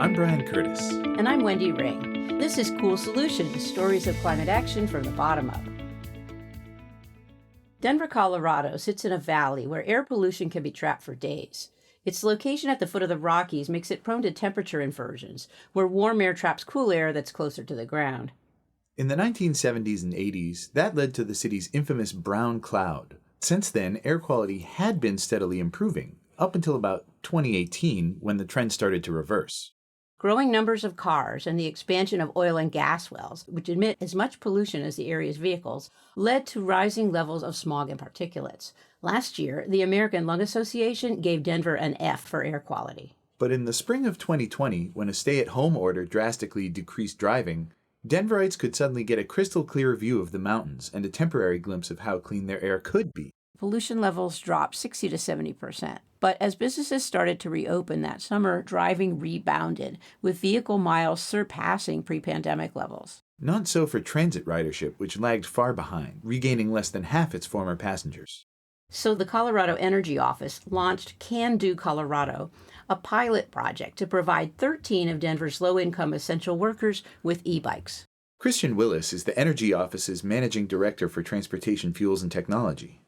I'm Brian Curtis. And I'm Wendy Ring. This is Cool Solutions, stories of climate action from the bottom up. Denver, Colorado sits in a valley where air pollution can be trapped for days. Its location at the foot of the Rockies makes it prone to temperature inversions, where warm air traps cool air that's closer to the ground. In the 1970s and 80s, that led to the city's infamous brown cloud. Since then, air quality had been steadily improving, up until about 2018, when the trend started to reverse. Growing numbers of cars and the expansion of oil and gas wells, which emit as much pollution as the area's vehicles, led to rising levels of smog and particulates. Last year, the American Lung Association gave Denver an F for air quality. But in the spring of 2020, when a stay-at-home order drastically decreased driving, Denverites could suddenly get a crystal clear view of the mountains and a temporary glimpse of how clean their air could be. Pollution levels dropped 60 to 70%. But as businesses started to reopen that summer, driving rebounded, with vehicle miles surpassing pre-pandemic levels. Not so for transit ridership, which lagged far behind, regaining less than half its former passengers. So the Colorado Energy Office launched Can Do Colorado, a pilot project to provide 13 of Denver's low-income essential workers with e-bikes. Christian Willis is the Energy Office's Managing Director for Transportation Fuels and Technology.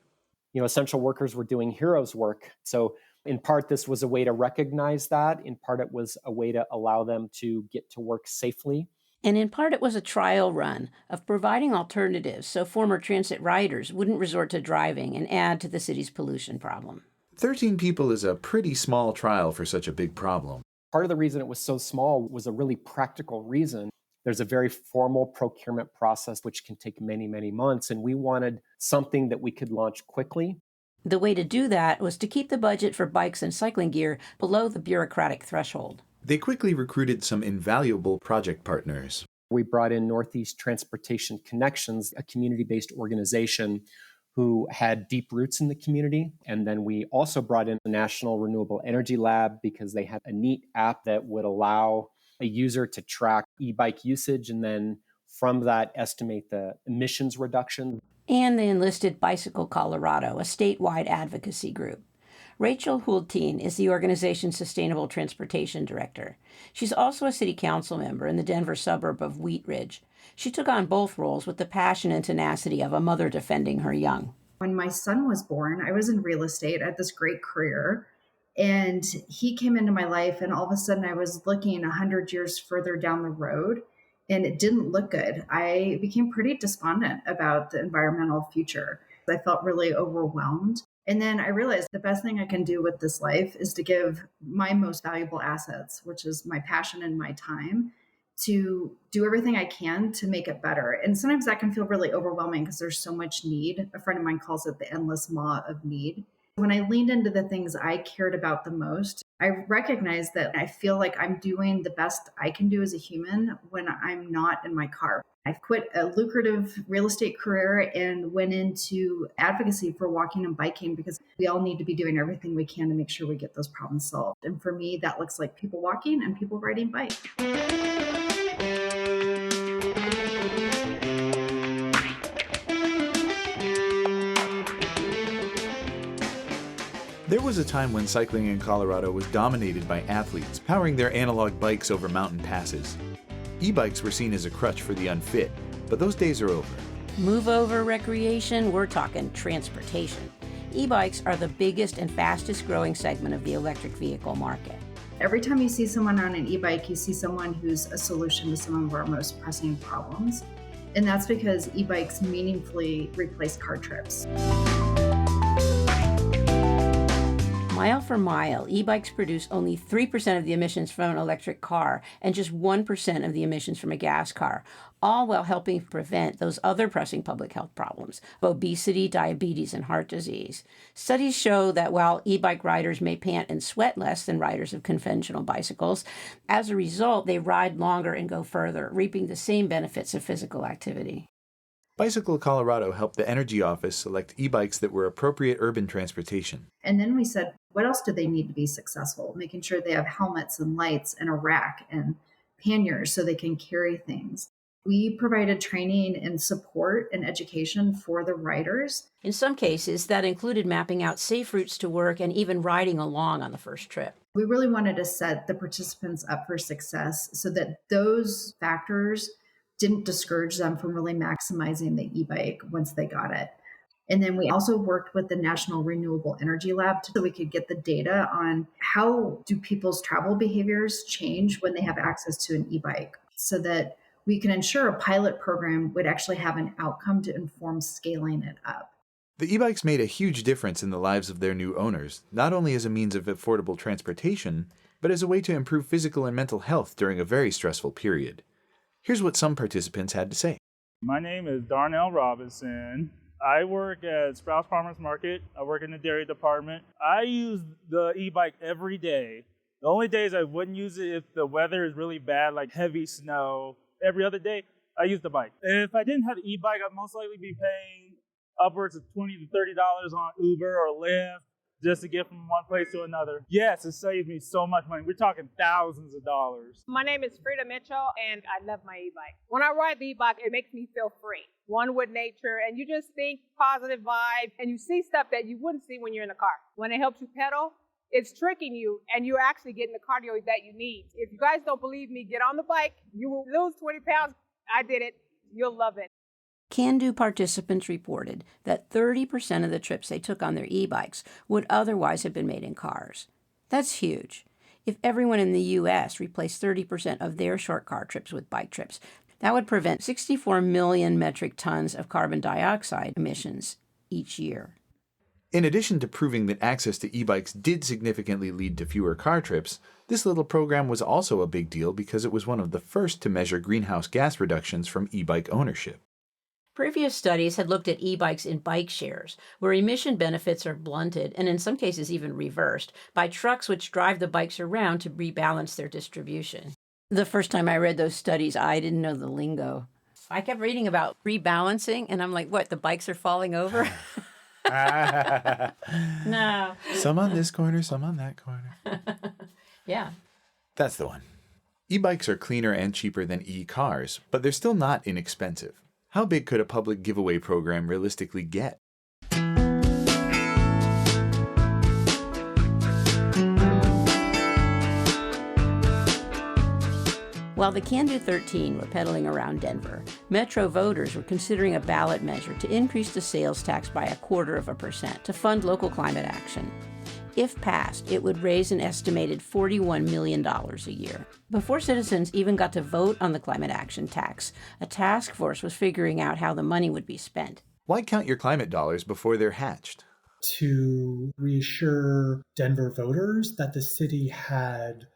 Essential workers were doing heroes work. So in part, this was a way to recognize that. In part, it was a way to allow them to get to work safely. And in part, it was a trial run of providing alternatives so former transit riders wouldn't resort to driving and add to the city's pollution problem. 13 people is a pretty small trial for such a big problem. Part of the reason it was so small was a really practical reason. There's a very formal procurement process which can take many, many months, and we wanted something that we could launch quickly. The way to do that was to keep the budget for bikes and cycling gear below the bureaucratic threshold. They quickly recruited some invaluable project partners. We brought in Northeast Transportation Connections, a community-based organization who had deep roots in the community. And then we also brought in the National Renewable Energy Lab because they had a neat app that would allow a user to track e-bike usage and then from that estimate the emissions reduction. And they enlisted Bicycle Colorado, a statewide advocacy group. Rachel Hultin is the organization's Sustainable Transportation Director. She's also a city council member in the Denver suburb of Wheat Ridge. She took on both roles with the passion and tenacity of a mother defending her young. When my son was born, I was in real estate. I had this great career. And he came into my life, and all of a sudden I was looking 100 years further down the road, and it didn't look good. I became pretty despondent about the environmental future. I felt really overwhelmed. And then I realized the best thing I can do with this life is to give my most valuable assets, which is my passion and my time, to do everything I can to make it better. And sometimes that can feel really overwhelming because there's so much need. A friend of mine calls it the endless maw of need. When I leaned into the things I cared about the most, I recognized that I feel like I'm doing the best I can do as a human when I'm not in my car. I quit a lucrative real estate career and went into advocacy for walking and biking because we all need to be doing everything we can to make sure we get those problems solved. And for me, that looks like people walking and people riding bikes. There was a time when cycling in Colorado was dominated by athletes powering their analog bikes over mountain passes. E-bikes were seen as a crutch for the unfit, but those days are over. Move over recreation, we're talking transportation. E-bikes are the biggest and fastest growing segment of the electric vehicle market. Every time you see someone on an e-bike, you see someone who's a solution to some of our most pressing problems. And that's because e-bikes meaningfully replace car trips. Mile for mile, e-bikes produce only 3% of the emissions from an electric car and just 1% of the emissions from a gas car, all while helping prevent those other pressing public health problems of obesity, diabetes, and heart disease. Studies show that while e-bike riders may pant and sweat less than riders of conventional bicycles, as a result, they ride longer and go further, reaping the same benefits of physical activity. Bicycle Colorado helped the Energy Office select e-bikes that were appropriate urban transportation. And then we said, what else do they need to be successful? Making sure they have helmets and lights and a rack and panniers so they can carry things. We provided training and support and education for the riders. In some cases, that included mapping out safe routes to work and even riding along on the first trip. We really wanted to set the participants up for success so that those factors didn't discourage them from really maximizing the e-bike once they got it. And then we also worked with the National Renewable Energy Lab so we could get the data on how do people's travel behaviors change when they have access to an e-bike so that we can ensure a pilot program would actually have an outcome to inform scaling it up. The e-bikes made a huge difference in the lives of their new owners, not only as a means of affordable transportation, but as a way to improve physical and mental health during a very stressful period. Here's what some participants had to say. My name is Darnell Robinson. I work at Sprouts Farmers Market. I work in the dairy department. I use the e-bike every day. The only days I wouldn't use it if the weather is really bad, like heavy snow. Every other day, I use the bike. If I didn't have the e-bike, I'd most likely be paying upwards of $20 to $30 on Uber or Lyft just to get from one place to another. Yes, it saves me so much money. We're talking thousands of dollars. My name is Frieda Mitchell, and I love my e-bike. When I ride the e-bike, it makes me feel free. One with nature, and you just think positive vibe, and you see stuff that you wouldn't see when you're in the car. When it helps you pedal, it's tricking you, and you're actually getting the cardio that you need. If you guys don't believe me, get on the bike. You will lose 20 pounds. I did it. You'll love it. Can-Do participants reported that 30% of the trips they took on their e-bikes would otherwise have been made in cars. That's huge. If everyone in the U.S. replaced 30% of their short car trips with bike trips, that would prevent 64 million metric tons of carbon dioxide emissions each year. In addition to proving that access to e-bikes did significantly lead to fewer car trips, this little program was also a big deal because it was one of the first to measure greenhouse gas reductions from e-bike ownership. Previous studies had looked at e-bikes in bike shares, where emission benefits are blunted and in some cases even reversed by trucks which drive the bikes around to rebalance their distribution. The first time I read those studies, I didn't know the lingo. I kept reading about rebalancing, and I'm like, what, the bikes are falling over? No. Some on this corner, some on that corner. Yeah. That's the one. E-bikes are cleaner and cheaper than e-cars, but they're still not inexpensive. How big could a public giveaway program realistically get? While the Can-Do 13 were pedaling around Denver, Metro voters were considering a ballot measure to increase the sales tax by 0.25% to fund local climate action. If passed, it would raise an estimated $41 million a year. Before citizens even got to vote on the climate action tax, a task force was figuring out how the money would be spent. Why count your climate dollars before they're hatched? To reassure Denver voters that the city had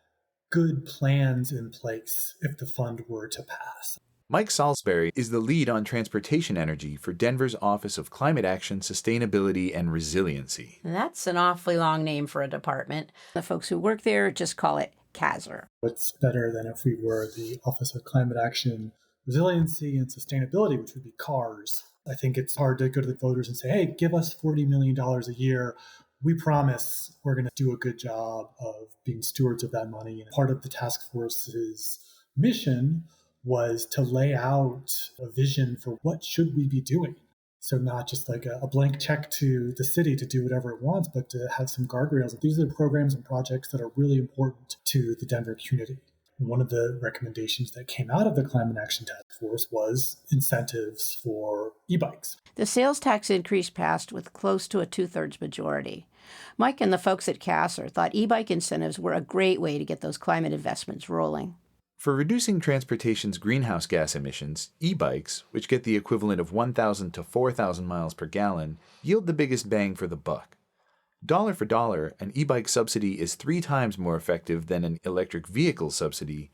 good plans in place if the fund were to pass. Mike Salisbury is the lead on transportation energy for Denver's Office of Climate Action, Sustainability, and Resiliency. That's an awfully long name for a department. The folks who work there just call it CASR. What's better than if we were the Office of Climate Action, Resiliency, and Sustainability, which would be CARS. I think it's hard to go to the voters and say, hey, give us $40 million a year. We promise we're going to do a good job of being stewards of that money. And part of the task force's mission was to lay out a vision for what should we be doing. So not just like a blank check to the city to do whatever it wants, but to have some guardrails. These are the programs and projects that are really important to the Denver community. One of the recommendations that came out of the Climate Action Task Force was incentives for e-bikes. The sales tax increase passed with close to a 2/3 majority. Mike and the folks at CASR thought e-bike incentives were a great way to get those climate investments rolling. For reducing transportation's greenhouse gas emissions, e-bikes, which get the equivalent of 1,000 to 4,000 miles per gallon, yield the biggest bang for the buck. Dollar for dollar, an e-bike subsidy is 3 times more effective than an electric vehicle subsidy.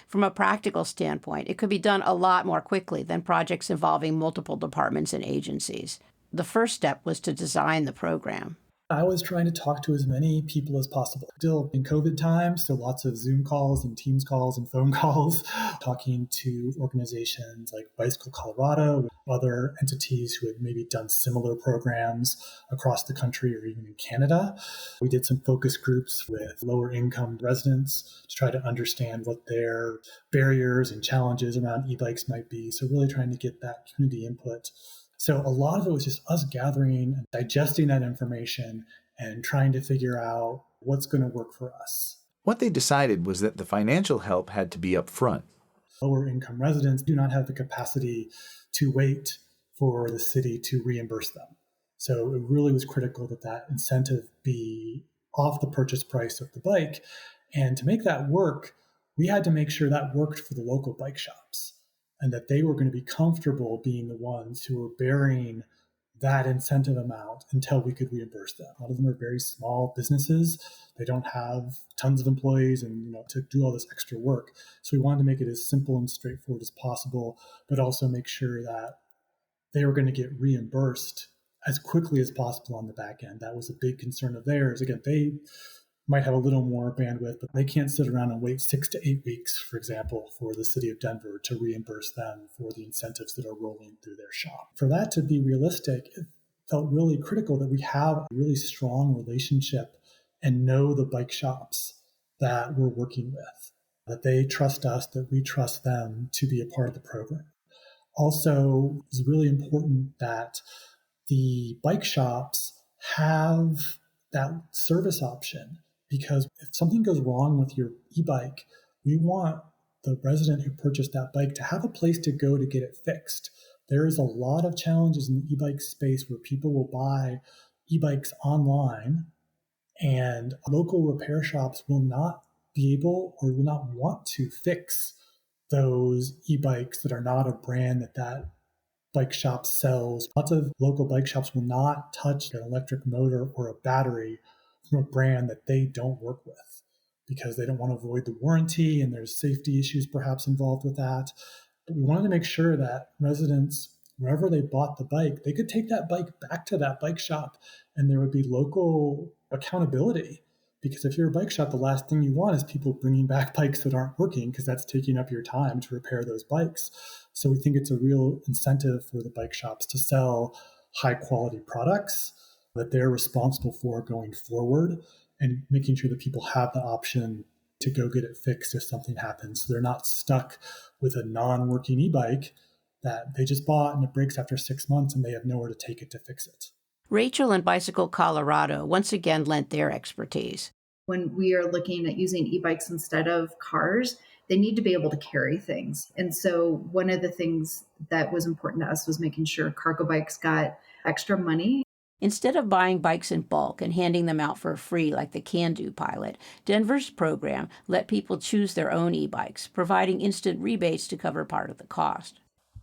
From a practical standpoint, it could be done a lot more quickly than projects involving multiple departments and agencies. The first step was to design the program. I was trying to talk to as many people as possible. Still in COVID times, so lots of Zoom calls and Teams calls and phone calls, talking to organizations like Bicycle Colorado, other entities who had maybe done similar programs across the country or even in Canada. We did some focus groups with lower income residents to try to understand what their barriers and challenges around e-bikes might be. So really trying to get that community input. So a lot of it was just us gathering and digesting that information and trying to figure out what's going to work for us. What they decided was that the financial help had to be up front. Lower income residents do not have the capacity to wait for the city to reimburse them. So it really was critical that that incentive be off the purchase price of the bike. And to make that work, we had to make sure that worked for the local bike shops, and that they were going to be comfortable being the ones who were bearing that incentive amount until we could reimburse them. A lot of them are very small businesses. They don't have tons of employees and to do all this extra work. So we wanted to make it as simple and straightforward as possible, but also make sure that they were going to get reimbursed as quickly as possible on the back end. That was a big concern of theirs. Again, they might have a little more bandwidth, but they can't sit around and wait 6 to 8 weeks, for example, for the city of Denver to reimburse them for the incentives that are rolling through their shop. For that to be realistic, it felt really critical that we have a really strong relationship and know the bike shops that we're working with, that they trust us, that we trust them to be a part of the program. Also, it's really important that the bike shops have that service option, because if something goes wrong with your e-bike, we want the resident who purchased that bike to have a place to go to get it fixed. There is a lot of challenges in the e-bike space where people will buy e-bikes online and local repair shops will not be able or will not want to fix those e-bikes that are not a brand that bike shop sells. Lots of local bike shops will not touch an electric motor or a battery from a brand that they don't work with because they don't want to avoid the warranty, and there's safety issues perhaps involved with that. But we wanted to make sure that residents, wherever they bought the bike, they could take that bike back to that bike shop and there would be local accountability. Because if you're a bike shop, the last thing you want is people bringing back bikes that aren't working, because that's taking up your time to repair those bikes. So we think it's a real incentive for the bike shops to sell high quality products that they're responsible for going forward, and making sure that people have the option to go get it fixed if something happens. So they're not stuck with a non-working e-bike that they just bought and it breaks after 6 months and they have nowhere to take it to fix it. Rachel and Bicycle Colorado once again lent their expertise. When we are looking at using e-bikes instead of cars, they need to be able to carry things. And so one of the things that was important to us was making sure cargo bikes got extra money. Instead of buying bikes in bulk and handing them out for free like the Can Do pilot, Denver's program let people choose their own e-bikes, providing instant rebates to cover part of the cost.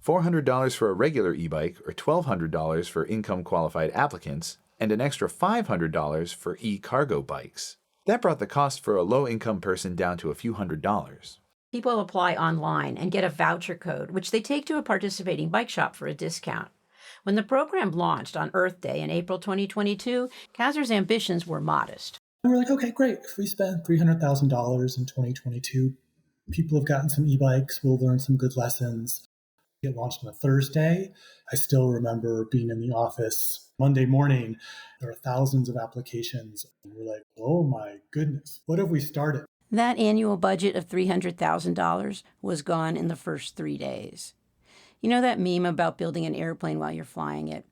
$400 for a regular e-bike or $1,200 for income-qualified applicants, and an extra $500 for e-cargo bikes. That brought the cost for a low-income person down to a few $100s. People apply online and get a voucher code, which they take to a participating bike shop for a discount. When the program launched on Earth Day in April 2022, Kazer's ambitions were modest. And we're like, okay, great. If we spend $300,000 in 2022, people have gotten some e-bikes, we'll learn some good lessons. It launched on a Thursday. I still remember being in the office Monday morning. There were thousands of applications. And we're like, oh my goodness, what have we started? That annual budget of $300,000 was gone in the first 3 days. You know that meme about building an airplane while you're flying it?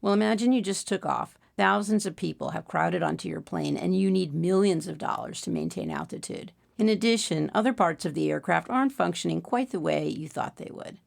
Well, imagine you just took off. Thousands of people have crowded onto your plane, and you need millions of dollars to maintain altitude. In addition, other parts of the aircraft aren't functioning quite the way you thought they would.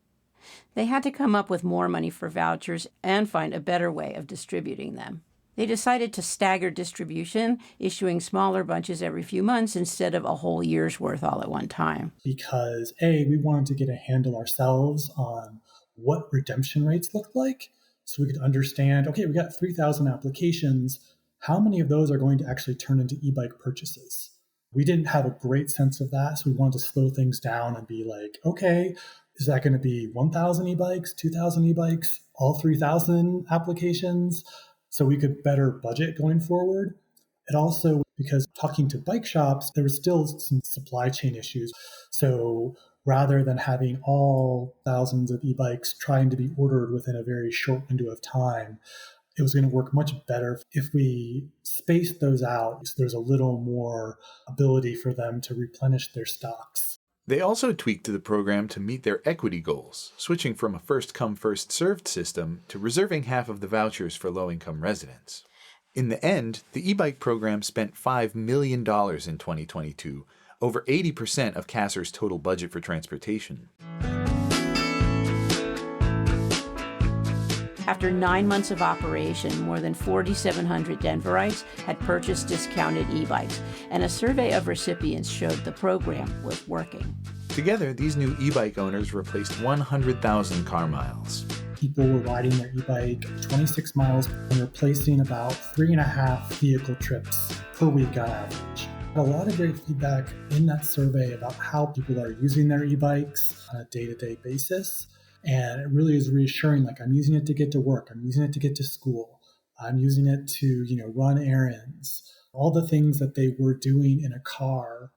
They had to come up with more money for vouchers and find a better way of distributing them. They decided to stagger distribution, issuing smaller bunches every few months instead of a whole year's worth all at one time. Because we wanted to get a handle ourselves on what redemption rates looked like, so we could understand, okay, we got 3,000 applications. How many of those are going to actually turn into e-bike purchases? We didn't have a great sense of that, so we wanted to slow things down and be like, okay, is that going to be 1,000 e-bikes, 2,000 e-bikes, all 3,000 applications? so we could better budget going forward. It also, because talking to bike shops, there was still some supply chain issues. So rather than having all thousands of e-bikes trying to be ordered within a very short window of time, it was going to work much better if we spaced those out. So there's a little more ability for them to replenish their stocks. They also tweaked the program to meet their equity goals, switching from a first-come, first-served system to reserving half of the vouchers for low-income residents. In the end, the e-bike program spent $5 million in 2022, over 80% of Cassar's total budget for transportation. After 9 months of operation, more than 4,700 Denverites had purchased discounted e-bikes, and a survey of recipients showed the program was working. Together, these new e-bike owners replaced 100,000 car miles. People were riding their e-bike 26 miles and replacing about 3.5 vehicle trips per week on average. A lot of great feedback in that survey about how people are using their e-bikes on a day-to-day basis. And it really is reassuring, like, I'm using it to get to work, I'm using it to get to school, I'm using it to, run errands, all the things that they were doing in a car.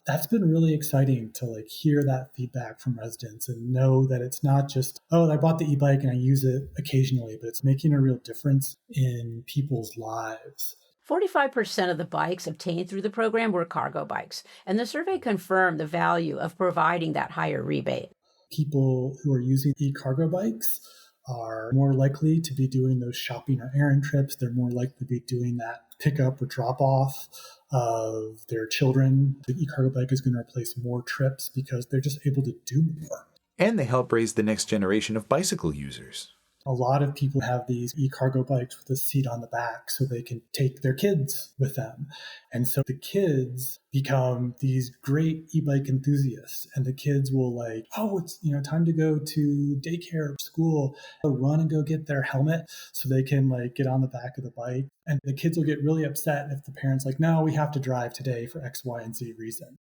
That's been really exciting to hear that feedback from residents and know that it's not just, oh, I bought the e-bike and I use it occasionally, but it's making a real difference in people's lives. 45% of the bikes obtained through the program were cargo bikes, and the survey confirmed the value of providing that higher rebate. People who are using e-cargo bikes are more likely to be doing those shopping or errand trips. They're more likely to be doing that pickup or drop off of their children. The e-cargo bike is going to replace more trips because they're just able to do more. And they help raise the next generation of bicycle users. A lot of people have these e-cargo bikes with a seat on the back so they can take their kids with them. And so the kids become these great e-bike enthusiasts, and the kids will it's time to go to daycare or school. They'll run and go get their helmet so they can get on the back of the bike. And the kids will get really upset if the parents no, we have to drive today for X, Y, and Z reason.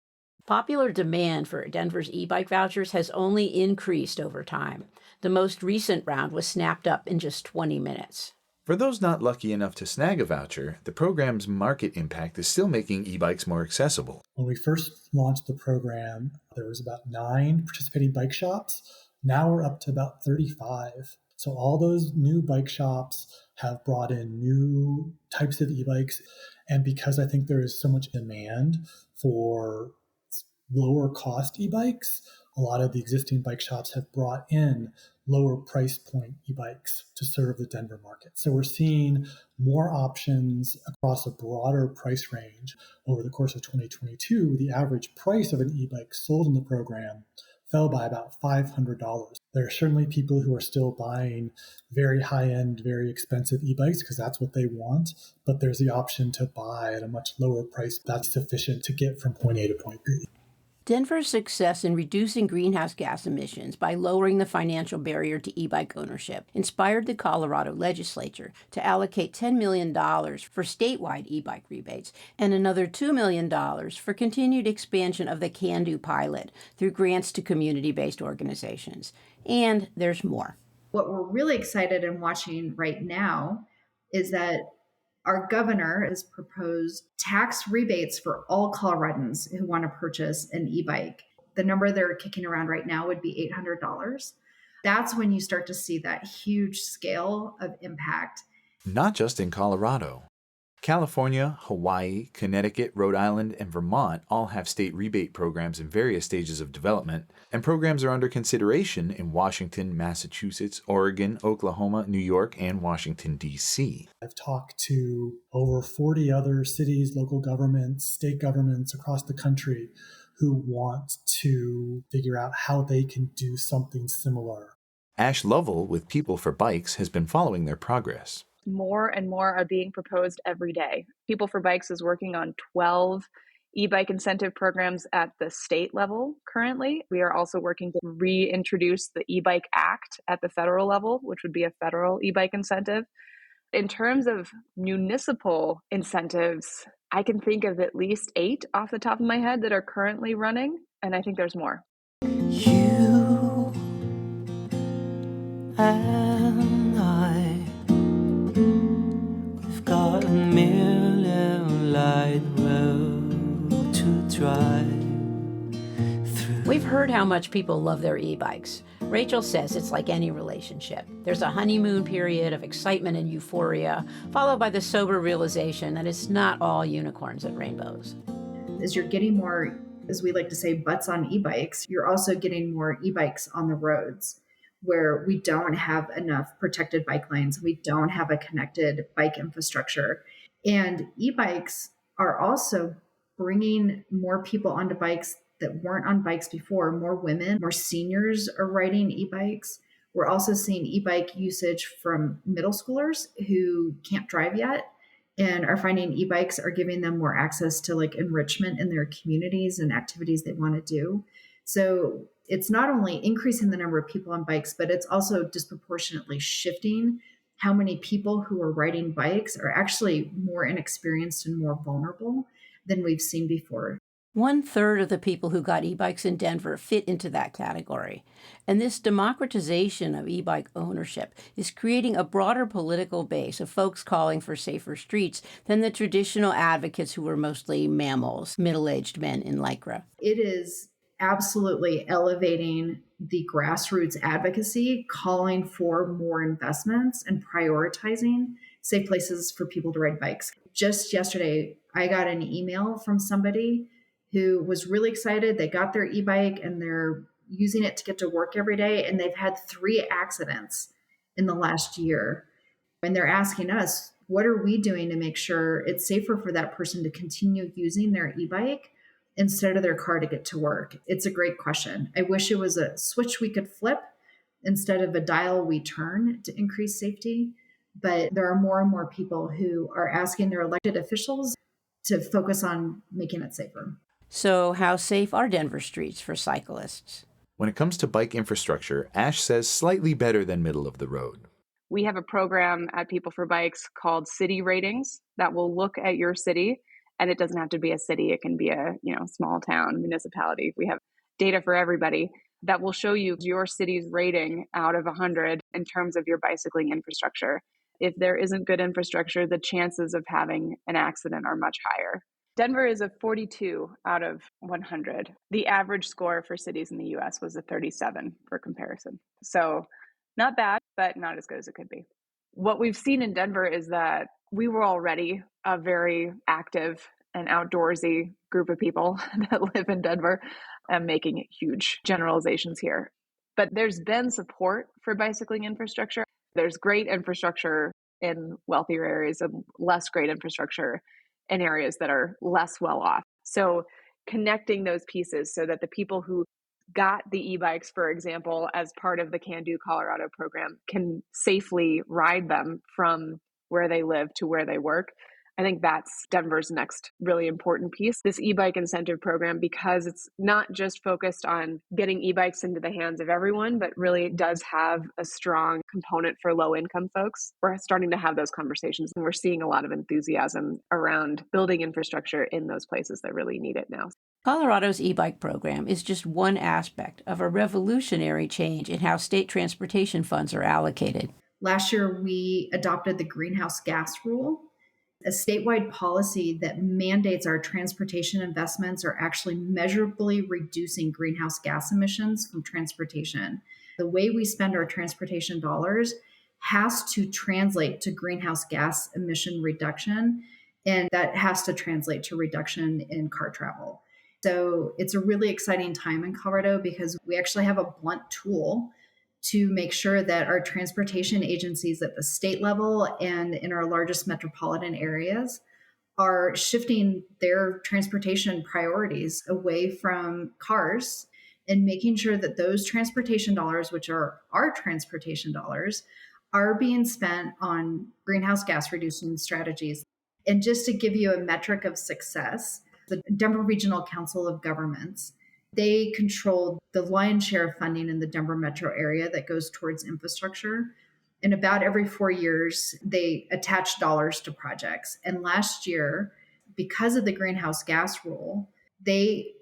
Popular demand for Denver's e-bike vouchers has only increased over time. The most recent round was snapped up in just 20 minutes. For those not lucky enough to snag a voucher, the program's market impact is still making e-bikes more accessible. When we first launched the program, there was about 9 participating bike shops. Now we're up to about 35. So all those new bike shops have brought in new types of e-bikes. And because I think there is so much demand for lower cost e-bikes, a lot of the existing bike shops have brought in lower price point e-bikes to serve the Denver market. So we're seeing more options across a broader price range. Over the course of 2022, the average price of an e-bike sold in the program fell by about $500. There are certainly people who are still buying very high-end, very expensive e-bikes because that's what they want, but there's the option to buy at a much lower price that's sufficient to get from point A to point B. Denver's success in reducing greenhouse gas emissions by lowering the financial barrier to e-bike ownership inspired the Colorado legislature to allocate $10 million for statewide e-bike rebates and another $2 million for continued expansion of the Can Do pilot through grants to community-based organizations. And there's more. What we're really excited and watching right now is that our governor has proposed tax rebates for all Coloradans who want to purchase an e-bike. The number they're kicking around right now would be $800. That's when you start to see that huge scale of impact. Not just in Colorado. California, Hawaii, Connecticut, Rhode Island, and Vermont all have state rebate programs in various stages of development, and programs are under consideration in Washington, Massachusetts, Oregon, Oklahoma, New York, and Washington, D.C. I've talked to over 40 other cities, local governments, state governments across the country who want to figure out how they can do something similar. Ash Lovell with People for Bikes has been following their progress. More and more are being proposed every day. People for Bikes is working on 12 e-bike incentive programs at the state level currently. We are also working to reintroduce the e-bike act at the federal level, which would be a federal e-bike incentive. In terms of municipal incentives, I can think of at least 8 off the top of my head that are currently running, and I think there's more. You and I merely light road to drive through. We've heard how much people love their e-bikes. Rachel says it's like any relationship. There's a honeymoon period of excitement and euphoria, followed by the sober realization that it's not all unicorns and rainbows. As you're getting more, as we like to say, butts on e-bikes, you're also getting more e-bikes on the roads where we don't have enough protected bike lanes. We don't have a connected bike infrastructure. And e-bikes are also bringing more people onto bikes that weren't on bikes before. More women, more seniors are riding e-bikes. We're also seeing e-bike usage from middle schoolers who can't drive yet and are finding e-bikes are giving them more access to like enrichment in their communities and activities they want to do. So it's not only increasing the number of people on bikes, but it's also disproportionately shifting how many people who are riding bikes are actually more inexperienced and more vulnerable than we've seen before. 1/3 of the people who got e-bikes in Denver fit into that category. And this democratization of e-bike ownership is creating a broader political base of folks calling for safer streets than the traditional advocates who were mostly mammals, middle-aged men in Lycra. It is absolutely elevating the grassroots advocacy, calling for more investments and prioritizing safe places for people to ride bikes. Just yesterday, I got an email from somebody who was really excited. They got their e-bike and they're using it to get to work every day. And they've had 3 accidents in the last year. And they're asking us, what are we doing to make sure it's safer for that person to continue using their e-bike instead of their car to get to work? It's a great question. I wish it was a switch we could flip instead of a dial we turn to increase safety. But there are more and more people who are asking their elected officials to focus on making it safer. So how safe are Denver streets for cyclists? When it comes to bike infrastructure, Ash says slightly better than middle of the road. We have a program at People for Bikes called City Ratings that will look at your city, and it doesn't have to be a city. It can be a small town, municipality. We have data for everybody that will show you your city's rating out of 100 in terms of your bicycling infrastructure. If there isn't good infrastructure, the chances of having an accident are much higher. Denver is a 42 out of 100. The average score for cities in the US was a 37 for comparison. So not bad, but not as good as it could be. What we've seen in Denver is that we were already a very active and outdoorsy group of people that live in Denver. I'm making huge generalizations here. But there's been support for bicycling infrastructure. There's great infrastructure in wealthier areas and less great infrastructure in areas that are less well off. So connecting those pieces so that the people who got the e-bikes, for example, as part of the Can Do Colorado program can safely ride them from where they live to where they work. I think that's Denver's next really important piece, this e-bike incentive program, because it's not just focused on getting e-bikes into the hands of everyone, but really does have a strong component for low-income folks. We're starting to have those conversations, and we're seeing a lot of enthusiasm around building infrastructure in those places that really need it now. Colorado's e-bike program is just one aspect of a revolutionary change in how state transportation funds are allocated. Last year, we adopted the greenhouse gas rule, a statewide policy that mandates our transportation investments are actually measurably reducing greenhouse gas emissions from transportation. The way we spend our transportation dollars has to translate to greenhouse gas emission reduction, and that has to translate to reduction in car travel. So it's a really exciting time in Colorado because we actually have a blunt tool to make sure that our transportation agencies at the state level and in our largest metropolitan areas are shifting their transportation priorities away from cars and making sure that those transportation dollars, which are our transportation dollars, are being spent on greenhouse gas reducing strategies. And just to give you a metric of success, the Denver Regional Council of Governments, they control the lion's share of funding in the Denver metro area that goes towards infrastructure. And about every 4 years, they attach dollars to projects. And last year, because of the greenhouse gas rule, they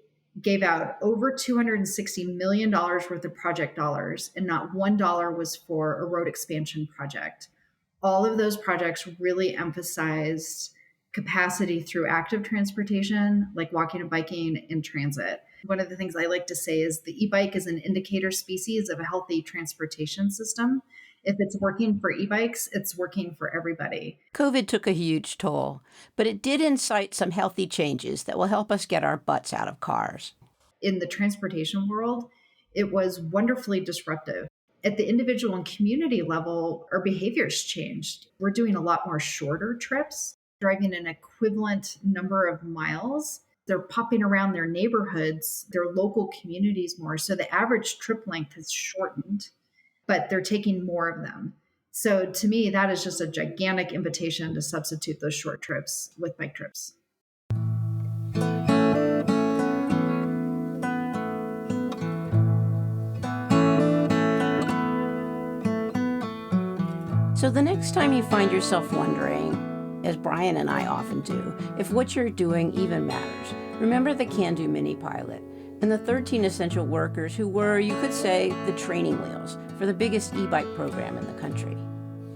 gave out over $260 million worth of project dollars, and not $1 was for a road expansion project. All of those projects really emphasized capacity through active transportation, like walking and biking and transit. One of the things I like to say is the e-bike is an indicator species of a healthy transportation system. If it's working for e-bikes, it's working for everybody. COVID took a huge toll, but it did incite some healthy changes that will help us get our butts out of cars. In the transportation world, it was wonderfully disruptive. At the individual and community level, our behaviors changed. We're doing a lot more shorter trips, driving an equivalent number of miles. They're popping around their neighborhoods, their local communities more. So the average trip length has shortened, but they're taking more of them. So to me, that is just a gigantic invitation to substitute those short trips with bike trips. So the next time you find yourself wondering, as Brian and I often do, if what you're doing even matters, remember the Can-Do Mini Pilot and the 13 essential workers who were, you could say, the training wheels for the biggest e-bike program in the country.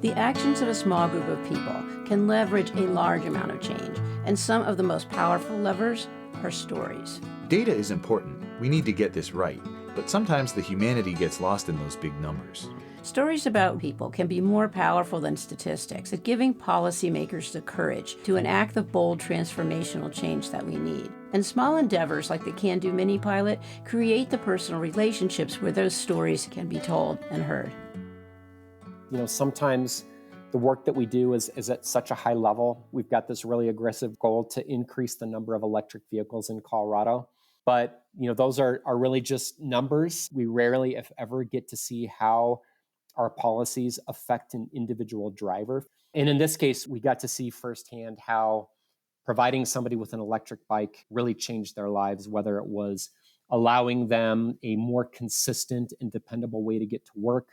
The actions of a small group of people can leverage a large amount of change, and some of the most powerful levers are stories. Data is important. We need to get this right. But sometimes the humanity gets lost in those big numbers. Stories about people can be more powerful than statistics at giving policymakers the courage to enact the bold transformational change that we need. And small endeavors like the Can-Do Mini Pilot create the personal relationships where those stories can be told and heard. You know, sometimes the work that we do is at such a high level. We've got this really aggressive goal to increase the number of electric vehicles in Colorado. But, you know, those are really just numbers. We rarely, if ever, get to see how our policies affect an individual driver. And in this case, we got to see firsthand how providing somebody with an electric bike really changed their lives, whether it was allowing them a more consistent and dependable way to get to work,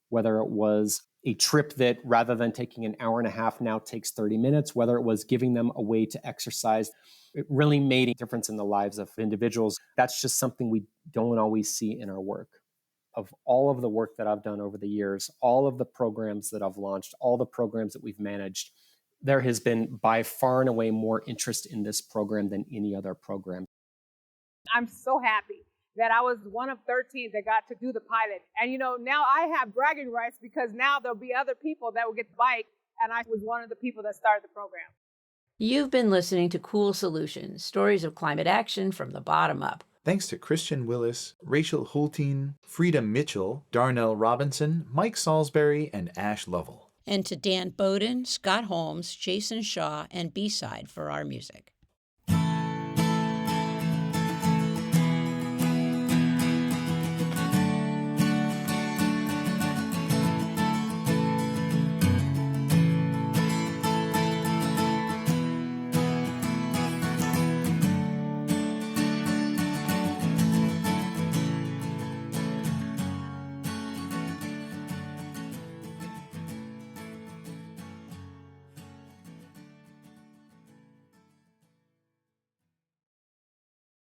whether it was a trip that rather than taking an hour and a half now takes 30 minutes, whether it was giving them a way to exercise. It really made a difference in the lives of individuals. That's just something we don't always see in our work. Of all of the work that I've done over the years, all of the programs that I've launched, all the programs that we've managed, there has been by far and away more interest in this program than any other program. I'm so happy that I was one of 13 that got to do the pilot. And, you know, now I have bragging rights because now there'll be other people that will get the bike. And I was one of the people that started the program. You've been listening to Cool Solutions, stories of climate action from the bottom up. Thanks to Christian Willis, Rachel Hultin, Frieda Mitchell, Darnell Robinson, Mike Salisbury, and Ash Lovell. And to Dan Bowden, Scott Holmes, Jason Shaw, and B-Side for our music.